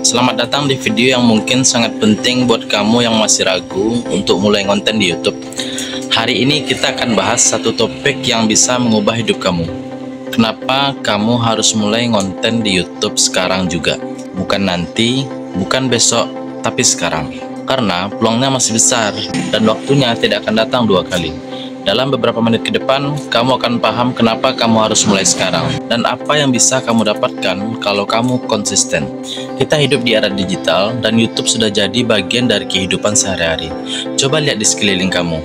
Selamat datang di video yang mungkin sangat penting buat kamu yang masih ragu untuk mulai konten di YouTube. Hari ini kita akan bahas satu topik yang bisa mengubah hidup kamu. Kenapa kamu harus mulai konten di YouTube sekarang juga? Bukan nanti, bukan besok, tapi sekarang. Karena peluangnya masih besar dan waktunya tidak akan datang dua kali. Dalam beberapa menit ke depan, kamu akan paham kenapa kamu harus mulai sekarang dan apa yang bisa kamu dapatkan kalau kamu konsisten. Kita hidup di era digital dan YouTube sudah jadi bagian dari kehidupan sehari-hari. Coba lihat di sekeliling kamu.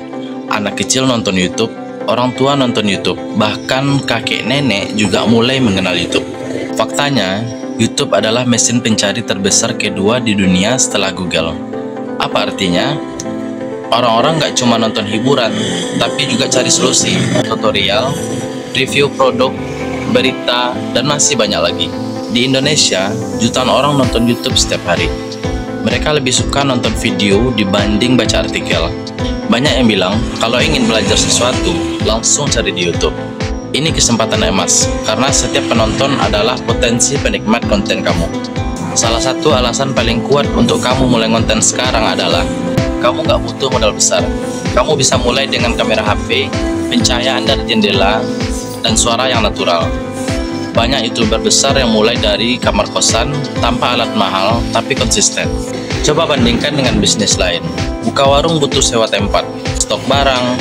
Anak kecil nonton YouTube, orang tua nonton YouTube, bahkan kakek nenek juga mulai mengenal YouTube. Faktanya, YouTube adalah mesin pencari terbesar kedua di dunia setelah Google. Apa artinya? Orang-orang nggak cuma nonton hiburan, tapi juga cari solusi, tutorial, review produk, berita, dan masih banyak lagi. Di Indonesia, jutaan orang nonton YouTube setiap hari. Mereka lebih suka nonton video dibanding baca artikel. Banyak yang bilang, kalau ingin belajar sesuatu, langsung cari di YouTube. Ini kesempatan emas, karena setiap penonton adalah potensi penikmat konten kamu. Salah satu alasan paling kuat untuk kamu mulai konten sekarang adalah kamu nggak butuh modal besar. Kamu bisa mulai dengan kamera HP, pencahayaan dari jendela, dan suara yang natural. Banyak YouTuber besar yang mulai dari kamar kosan, tanpa alat mahal, tapi konsisten. Coba bandingkan dengan bisnis lain. Buka warung butuh sewa tempat, stok barang,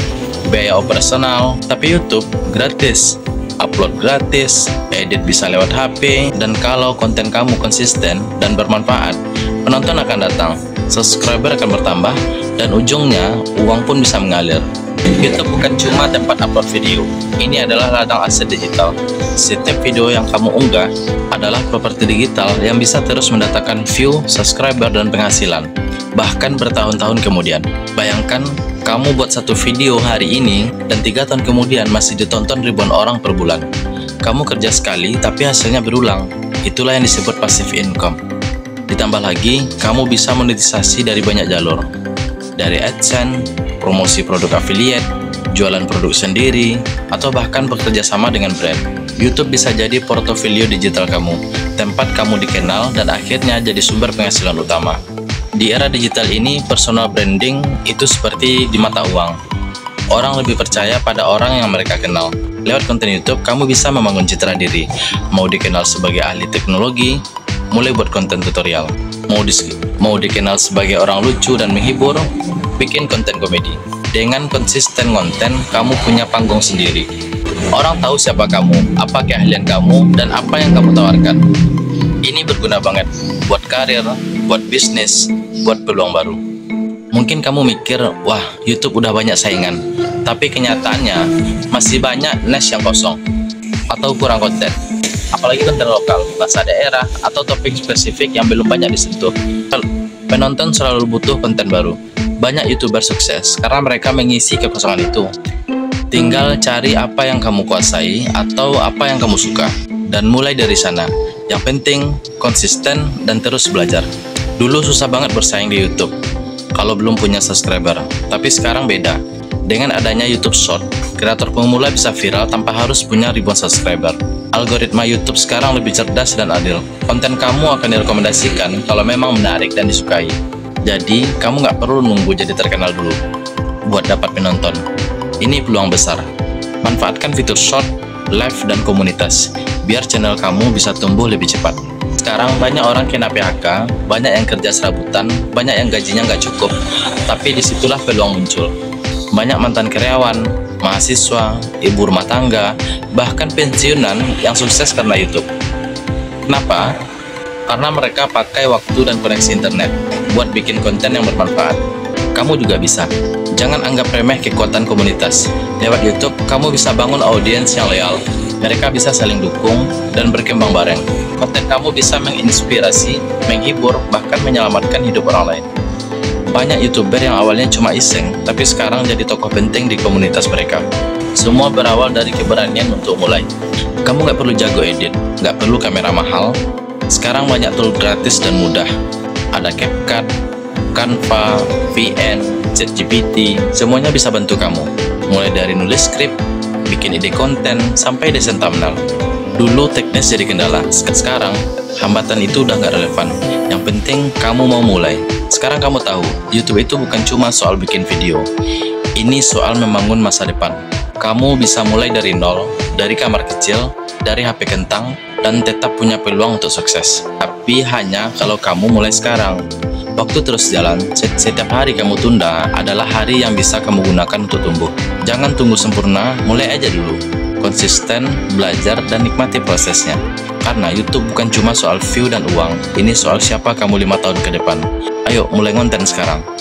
biaya operasional, tapi YouTube gratis. Upload gratis, edit bisa lewat HP, dan kalau konten kamu konsisten dan bermanfaat, penonton akan datang, subscriber akan bertambah, dan ujungnya uang pun bisa mengalir. YouTube bukan cuma tempat upload video, ini adalah ladang aset digital. Setiap video yang kamu unggah adalah properti digital yang bisa terus mendatangkan view, subscriber, dan penghasilan, bahkan bertahun-tahun kemudian. Bayangkan, kamu buat satu video hari ini dan 3 tahun kemudian masih ditonton ribuan orang per bulan. Kamu kerja sekali tapi hasilnya berulang. Itulah yang disebut passive income. Ditambah lagi, kamu bisa monetisasi dari banyak jalur. Dari AdSense, promosi produk affiliate, jualan produk sendiri, atau bahkan bekerja sama dengan brand. YouTube bisa jadi portofolio digital kamu, tempat kamu dikenal dan akhirnya jadi sumber penghasilan utama. Di era digital ini, personal branding itu seperti di mata uang. Orang lebih percaya pada orang yang mereka kenal. Lewat konten YouTube, kamu bisa membangun citra diri. Mau dikenal sebagai ahli teknologi, mulai buat konten tutorial. Mau dikenal sebagai orang lucu dan menghibur, bikin konten komedi. Dengan konsisten konten, kamu punya panggung sendiri. Orang tahu siapa kamu, apa keahlian kamu, dan apa yang kamu tawarkan. Ini berguna banget buat karir, buat bisnis, buat peluang baru. Mungkin kamu mikir, wah, YouTube udah banyak saingan, tapi kenyataannya masih banyak niche yang kosong atau kurang konten. Apalagi konten lokal, bahasa daerah, atau topik spesifik yang belum banyak disentuh. Penonton selalu butuh konten baru. Banyak YouTuber sukses karena mereka mengisi kekosongan itu. Tinggal cari apa yang kamu kuasai atau apa yang kamu suka, dan mulai dari sana. Yang penting, konsisten dan terus belajar. Dulu susah banget bersaing di YouTube kalau belum punya subscriber, tapi sekarang beda. Dengan adanya YouTube Short, kreator pemula bisa viral tanpa harus punya ribuan subscriber. Algoritma YouTube sekarang lebih cerdas dan adil. Konten kamu akan direkomendasikan kalau memang menarik dan disukai. Jadi, kamu nggak perlu nunggu jadi terkenal dulu buat dapat penonton. Ini peluang besar. Manfaatkan fitur Short, Live, dan komunitas, biar channel kamu bisa tumbuh lebih cepat. Sekarang banyak orang kena PHK, banyak yang kerja serabutan, banyak yang gajinya nggak cukup, tapi disitulah peluang muncul. Banyak mantan karyawan, mahasiswa, ibu rumah tangga, bahkan pensiunan yang sukses karena YouTube. Kenapa? Karena mereka pakai waktu dan koneksi internet buat bikin konten yang bermanfaat. Kamu juga bisa. Jangan anggap remeh kekuatan komunitas. Lewat YouTube, kamu bisa bangun audiens yang loyal. Mereka bisa saling dukung dan berkembang bareng. Konten kamu bisa menginspirasi, menghibur, bahkan menyelamatkan hidup orang lain. Banyak YouTuber yang awalnya cuma iseng, tapi sekarang jadi tokoh penting di komunitas mereka. Semua berawal dari keberanian untuk mulai. Kamu nggak perlu jago edit, nggak perlu kamera mahal. Sekarang banyak tool gratis dan mudah. Ada CapCut, Canva, VN, ChatGPT, semuanya bisa bantu kamu. Mulai dari nulis skrip, bikin ide konten, sampai desain thumbnail. Dulu teknis jadi kendala, sekarang hambatan itu udah gak relevan. Yang penting kamu mau mulai. Sekarang kamu tahu, YouTube itu bukan cuma soal bikin video. Ini soal membangun masa depan. Kamu bisa mulai dari nol, dari kamar kecil, dari HP kentang, dan tetap punya peluang untuk sukses. Tapi hanya kalau kamu mulai sekarang. Waktu terus jalan, setiap hari kamu tunda adalah hari yang bisa kamu gunakan untuk tumbuh. Jangan tunggu sempurna, mulai aja dulu. Konsisten, belajar, dan nikmati prosesnya. Karena YouTube bukan cuma soal view dan uang, ini soal siapa kamu 5 tahun ke depan. Ayo, mulai konten sekarang.